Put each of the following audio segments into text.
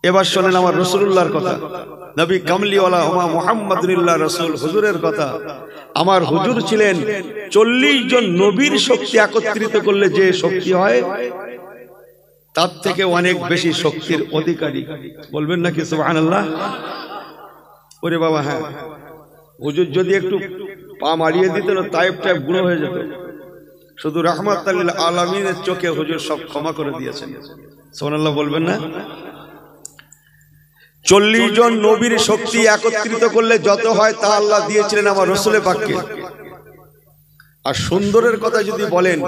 এবার শোনেন আমার রাসূলুল্লাহর কথা, নবী কামলিওয়ালা ওমা মুহাম্মাদুল্লাহ রাসূল হুজুরের কথা। আমার হুজুর ছিলেন 40 জন নবীর শক্তি একত্রিত করলে যে শক্তি হয় তার থেকে অনেক বেশি শক্তির অধিকারী। বলবেন নাকি সুবহানাল্লাহ? ওরে বাবা, হ্যাঁ, হুজুর যদি একটু পা মারিয়ে দিতেন তায়েব টাইপ গুঁড়ো হয়ে যেত। শুধু রাহমাতুল লিল আলামিনের চোখে হুজুর সব ক্ষমা করে দিয়েছেন। সুবহানাল্লাহ বলবেন না? 40 জন নবীর শক্তি একত্রিত করলে যত হয় তা আল্লাহ দিয়েছিলেন আমার রাসূলের পাককে। আর সুন্দরের কথা যদি বলেন,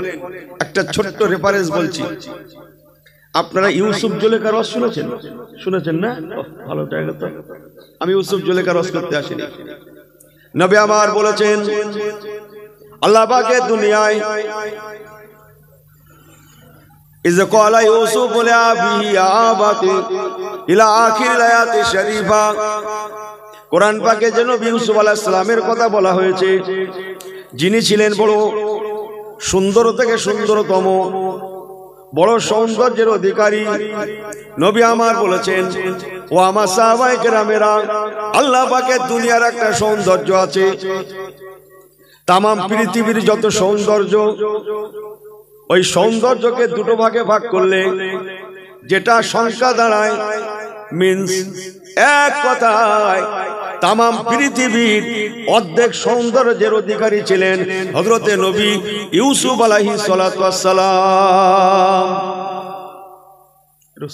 একটা ছোট্ট রেফারেন্স বলছি। আপনারা ইউসুফ জুলেখার রস শুনেছেন? শুনেছেন না? ভালো জায়গা তো। আমি ইউসুফ জুলেখার রস করতে আসিনি। নবী আমার বলেছেন, আল্লাহ পাকের দুনিয়ায় إذ قال يوسف لأبيه يا أبت إلى آخر الآيات الشريفة। কোরআন পাকে যে নবী ইউসুফ আলাইহিস সালামের কথা বলা হয়েছে, যিনি ছিলেন বড় সুন্দর থেকে সুন্দরতম, বড় সৌন্দর্যের অধিকারী। নবী আমার বলেছেন, ও আমার সাহাবায়ে কেরামেরা, আল্লাহ পাকের দুনিয়ার একটা সৌন্দর্য আছে, তাম পৃথিবীর যত সৌন্দর্য, ওই সৌন্দর্যকে দুটো ভাগে ভাগ করলে যেটা সংখ্যা দাঁড়ায় মিন্স, এক কথায় তাম পৃথিবীর অর্ধেক সৌন্দর্যের অধিকারী ছিলেন হযরতে নবী ইউসুফ আলাইহিস সালাতু ওয়াস সালাম।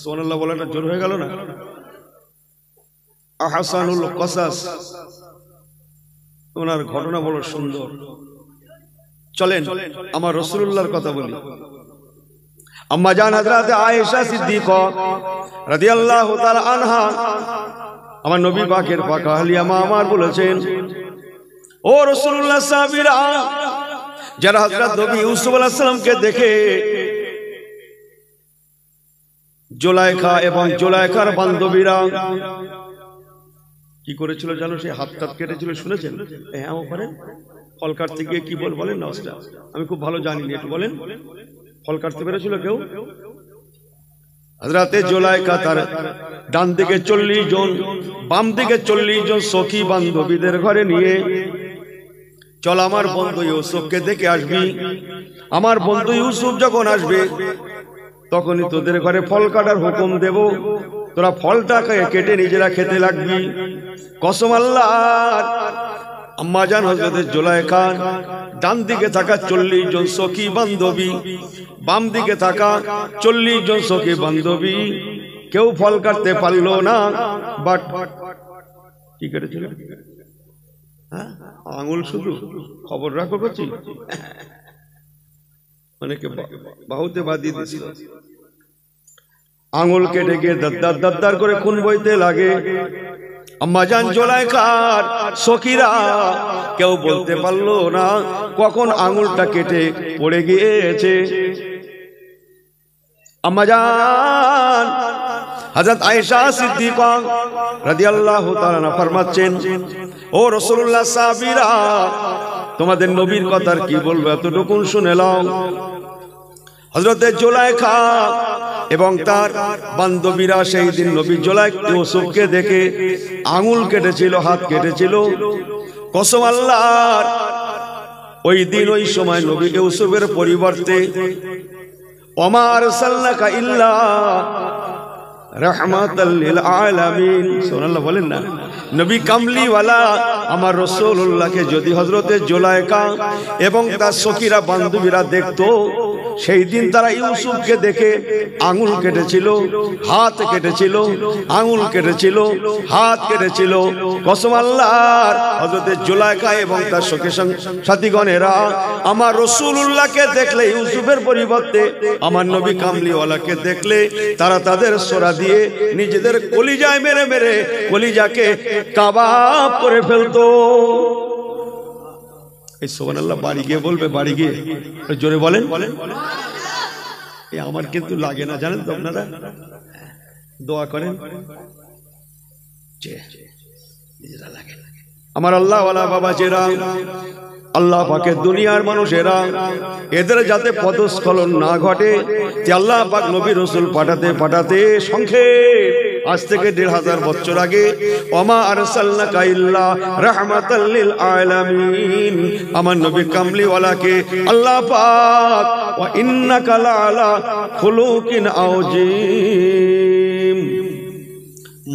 সুবহানাল্লাহ বলাটা জোর হয়ে গেল না? আহসানুল কসাস, ওনার ঘটনা বড় সুন্দর। চলেন আমার রাসূলুল্লাহর কথা বলি। আম্মা জান হযরত আয়েশা সিদ্দিকা রাদিয়াল্লাহু তাআলা আনহা, আমার নবী পাকের পাকা আলিয়া মা আমার বলেছেন, ও রাসূলুল্লাহ সাহাবীরা, যারা হযরত নবী ইউসুফ আলাইহিস সালামকে দেখে জুলাইখা এবং জুলাইখার বান্ধবীরা কি করেছিল জানো? সেই হাত কেটেছিল, শুনেছেন? হ্যাঁ, ওখানে ফল কাটতে গিয়ে কি বলেন না, আমি খুব ভালো জানি না, একটু বলেন। ফল কাটতে পেরেছিল কেউ? হযরতে জুলাইখা তার ডান দিকে 40 জন, বাম দিকে 40 জন সখী বান্ধবীদের ঘরে নিয়ে, চল আমার বন্ধু ইউসুফকে দেখে আসবি, আমার বন্ধু ইউসুফ যখন আসবে তখনই তোদের ঘরে ফল কাটার হুকুম দেব, তোরা ফলটাকে কেটে নিজেরা খেতে লাগবি। কসম আল্লাহর। আম্মা জান হযরতে জুলাইখা ডান দিকে থাকা 40 জন সখী বান্ধবী, বাম দিকে থাকা 40 জন সখী বান্ধবী কেউ ফল কাটতে পারলো না। বাট কি করেছিল? হ্যাঁ, আঙুল শুধু। খবর রাখো করছি, অনেকে বাহুতে বাঁধিয়ে দিয়েছিল। আঙুল কেটে গিয়ে দাদ্দার দাদ্দার করে খুন বইতে লাগে। আম্মা জান জুলাইখার সখীরা কেউ বলতে পারলো না কখন আঙুলটা কেটে পড়ে গিয়েছে। আম্মা জান হযরত আয়েশা সিদ্দিকা রাদিয়াল্লাহু তাআলা ফরমাচ্ছেন, ও রাসূলুল্লাহ সাহাবীরা, তোমাদের নবীর কথা কি বলবো, এতটুকু শুনে নাও। হযরতে জুলাইখা এবং তার বান্ধবীরা সেই দিন নবী জুলাইখা ইউসুফকে দেখে আঙুল কেটেছিল, হাত কেটেছিল। কসম আল্লাহর, ওই দিন ওই সময় নবী ইউসুফের পরিবর্তে ওমা আরসালনাকা ইল্লা রাহমাতাল লিল আলামিন, সুবহানাল্লাহ বলেন না? নবী কামলিওয়ালা আমার রাসূলুল্লাহকে যদি হযরতে জুলাইখা এবং তার সখীরা বান্ধবীরা দেখতো, সেই দিন তারা ইউসুফকে দেখে আঙুল কেটেছিল, হাত কেটেছিল, আঙুল কেটেছিল, হাত কেটেছিল। কসম আল্লাহর, হযরতে জুলাইখা এবং তার সখী সাথীগণেরা আমার রাসূলুল্লাহকে দেখলে, ইউসুফের পরিবর্তে আমার নবী কামলিওয়ালাকে দেখলে, তারা তাদের সোরা দিয়ে নিজেদের কলিজায় মেরে মেরে কলিজাকে কাবাব করে ফেলতো। এই সুবহানাল্লাহ বাড়ি গিয়ে বলবে, বাড়ি গিয়ে জোরে বলেন। আমার কিন্তু লাগে না, জানেন তো আপনারা, দোয়া করেন, আমার আল্লাহ ওয়ালা বাবাজেরা, আল্লাহ পাকের দুনিয়ার মানুষেরা, এদের যাতে পদস্খলন না ঘটে, আল্লাহ পাক নবী রাসূল পাঠাতে পাঠাতে সংক্ষেপ আজ থেকে 1500 বছর আগে ওমা আরসালনাকা ইল্লা রাহমাতাল লিল আলামিন আমার নবী কামলিওয়ালাকে আল্লাহ পাক ওয়া ইন্নাকা লাআলা খুলুকিন আযীম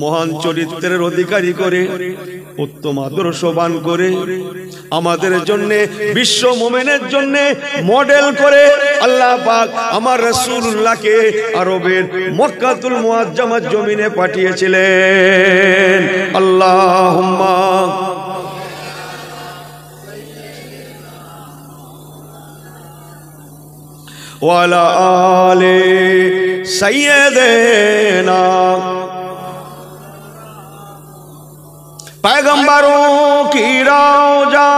মহান চরিত্রের অধিকারী করে উত্তম আদর্শবান করে আমাদের জন্য বিশ্ব মুমিনের জন্য মডেল করে আল্লাহ পাক আমার রাসূলুল্লাহকে আরবের মক্কাতুল মুআজ্জামার জমিনে পাঠিয়েছিলেন আল্লাহুম্মা ওয়া আলা আলি সাইয়্যিদিনা पैगंबरों की रौजा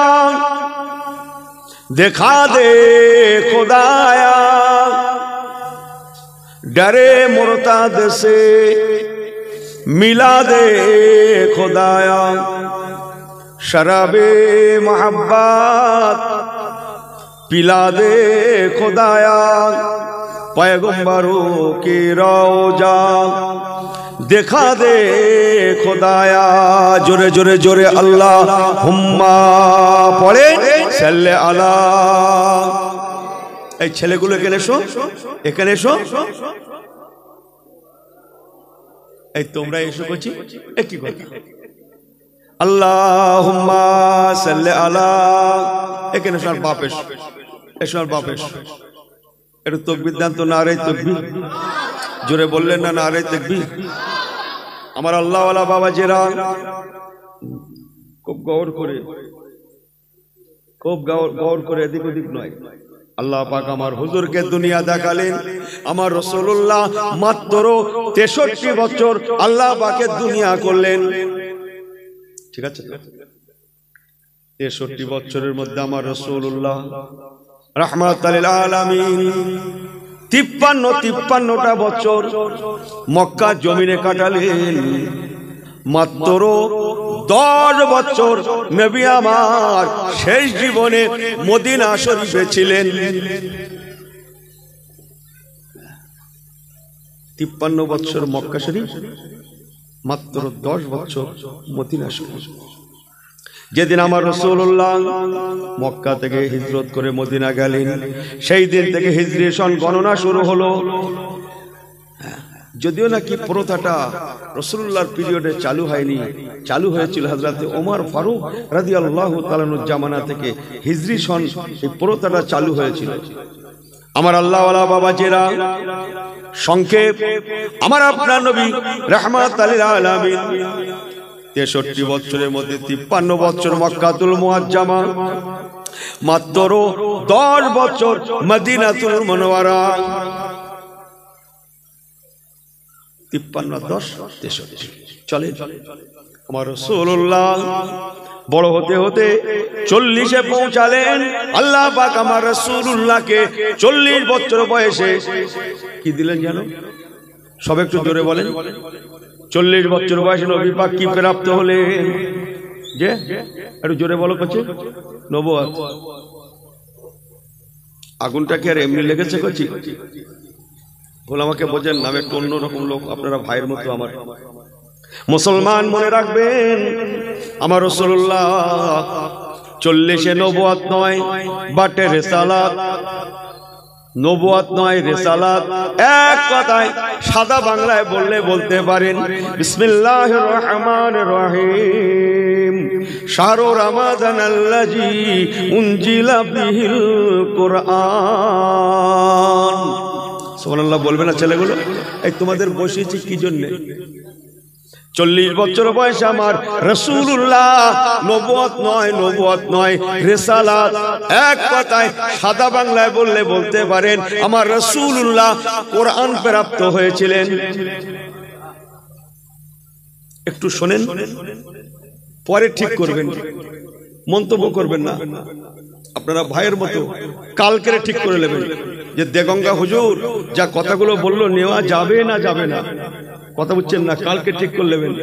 दिखा दे खुदाया डरे मुर्ताद से मिला दे खुदाया शराबे मोहब्बत पिला दे खुदाया पैगंबरों की रौजा दिखा दे खुदाया जोरे जोरे जोरे अल्लाह हुम्मा पढ़े सल्ले अला এই ছেলেগুলো এখানে এসো এখানে এসো এই তোমরা এসো করছি কি কথা আল্লাহুম্মা সাল্লি আলা এখানে এসো আর বাপ এসো এসো আর বাপ এসো একটু তাকবীর দেন তো নারে তাকবীর জোরে বললেন না নারে তাকবীর আমার আল্লাহওয়ালা বাবাজিরা খুব গৌর করে এদিক ওদিক নয় আল্লাহ পাক আমার হুজুরকে দুনিয়া দেখালেন আমার রাসূলুল্লাহ মাত্র 63 বছর আল্লাহ পাকের দুনিয়া করলেন ঠিক আছে 63 বছরের মধ্যে আমার রাসূলুল্লাহ রাহমাতাল লিল আলামিন 53টা বছর মক্কা জমিনে কাটালেন মাত্র 10 বছর নবী আমার শেষ জীবনে মদিনা শরীফে ছিলেন 53 বছর মক্কা শরীফ মাত্র 10 বছর মদিনা শরীফ যেদিন আমার রাসূলুল্লাহ মক্কা থেকে হিজরত করে মদিনা গেলেন সেই দিন থেকে হিজরি সন গণনা শুরু হলো যদিও নাকি প্রথাটা রাসূলুল্লাহর পিরিয়ডে চালু হয়নি চালু হয়েছিল হযরত ওমর ফারুক রাদিয়াল্লাহু তাআলা আনহুর জামানা থেকে হিজরি সন এই প্রথাটা চালু হয়েছিল আমার আল্লাহওয়ালা বাবাজিরা সংক্ষেপ আমার আপনার নবী রাহমাতাল লিল আলামিন 63 বছরের মধ্যে 53 বছর মক্কাতুল মুআজ্জামা মাত্র 10 বছর মদিনাতুল মুনাওয়ারা 53 10 63 চলে আমার রাসূলুল্লাহ বড় হতে হতে 40-এ পৌঁছালেন আল্লাহ পাক আমার রাসূলুল্লাহকে 40 বছর বয়সে কি দিলেন জানো সব একটু জোরে বলেন 40 বছর বয়সে নবী পাক কি প্রাপ্ত হলেন যে একটু জোরে বলো কাছে নবুয়ত আগুনটা কি আর এমনি লেগেছে কাছে বল আমাকে বোঝেন না আমি একটু অন্যরকম লোক আপনারা ভাইয়ের মতো আমার মুসলমান মনে রাখবেন আমার রাসূলুল্লাহ 40-এ নবুয়ত নয় বাটে রিসালাত নবুয়ত নয় রিসালাত এক কথায় সাদা বাংলায় বললে বলতে পারেন বিসমিল্লাহির রহমানির রহিম শাহরু রমাদানাল্লাযী উনজিলা বিহিল কুরআন সুবহানাল্লাহ বলবে না ছেলেগুলো এই তোমাদের বসিয়েছি কি জন্য 40 বছর বয়স আমার রাসূলুল্লাহ নবুয়ত নয় রিসালাত এক কথায় সাদা বাংলায় বললে বলতে পারেন আমার রাসূলুল্লাহ কোরআন প্রাপ্ত হয়েছিলেন একটু শুনেন পরে ঠিক করবেন মন্তব্য করবেন না আপনারা ভাইয়ের মতো কালকে ঠিক করে নেবেন যে দেগঙ্গা হুজুর যা কথাগুলো বললো নেওয়া যাবে না কথা বুঝছেন না কালকে ঠিক করে নেবেন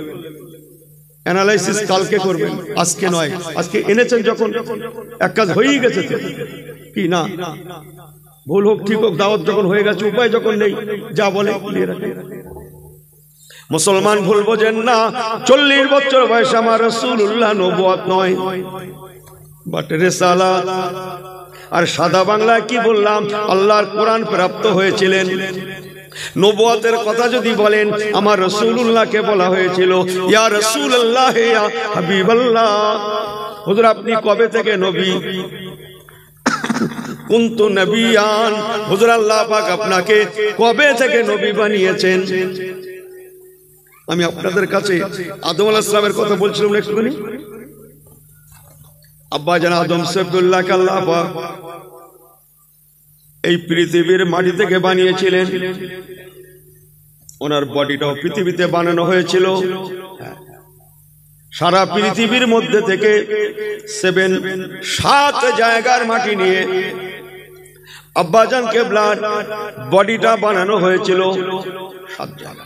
অ্যানালাইসিস কালকে করবেন আজকে নয় আজকে এনেছেন যখন এক কাজ হয়েই গেছে কি না ভুল হোক ঠিক হোক দাওয়াত যখন হয়ে গেছে উপায় যখন নেই যা বলে নিয়ে রাখেন মুসলমান ভুল বোঝেন না, 40 বছর বয়সে আমার রাসূলুল্লাহ নবুয়ত নয় বাট রিসালাত। আর সাদা বাংলায় কি বললাম, আল্লাহর কোরআন প্রাপ্ত হয়েছিলেন। নবুয়তের কথা যদি বলেন, আমার রাসূলুল্লাহকে বলা হয়েছিল ইয়া রাসূলুল্লাহ ইয়া হাবিবাল্লাহ, হুজুর আপনি কবে থেকে নবী? কুনতু নবিয়ান, হুজুর আল্লাহ পাক আপনাকে কবে থেকে নবী বানিয়েছেন? আমি আপনাদের কাছে আদম আলাইহিস সালামের কথা বলছিলাম একটুখানি। আব্বা জান আদম সফিউল্লাহ আল্লাহ পাক এই পৃথিবীর মাটি থেকে বানিয়েছিলেন। ওনার বডিটাও পৃথিবীতে বানানো হয়েছিল। সারা পৃথিবীর মধ্যে থেকে 7 জায়গার মাটি নিয়ে আব্বাজান কেবলার বডিটা বানানো হয়েছিল 7 জায়গা।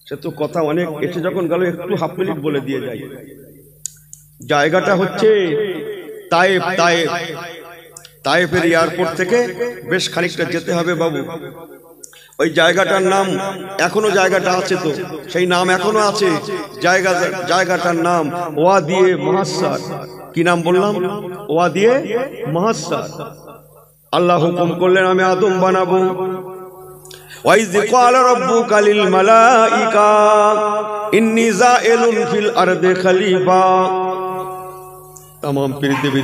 সে তো কথা অনেক এসে যখন গেল একটু হাফ মিনিট বলে দিয়ে যাই। জায়গাটা হচ্ছে তায়েফ। তায়েফের এয়ারপোর্ট থেকে বেশ খানিকটা যেতে হবে বাবু। ওই জায়গাটার নাম এখনো জায়গাটা আছে, তো সেই নাম এখনো আছে। জায়গাটার নাম ওয়াদিয়ে মুহাসসার। কি নাম বললাম? ওয়াদিয়ে মুহাসসার। আল্লাহ হুকুম করলেন আমি আদম বানাবো। ওয়াইয ক্বালা রাব্বুকা লিল মালাইকা ইন্নী যাইলুন ফিল আরদি খলিফা। तमाम पृथ्वी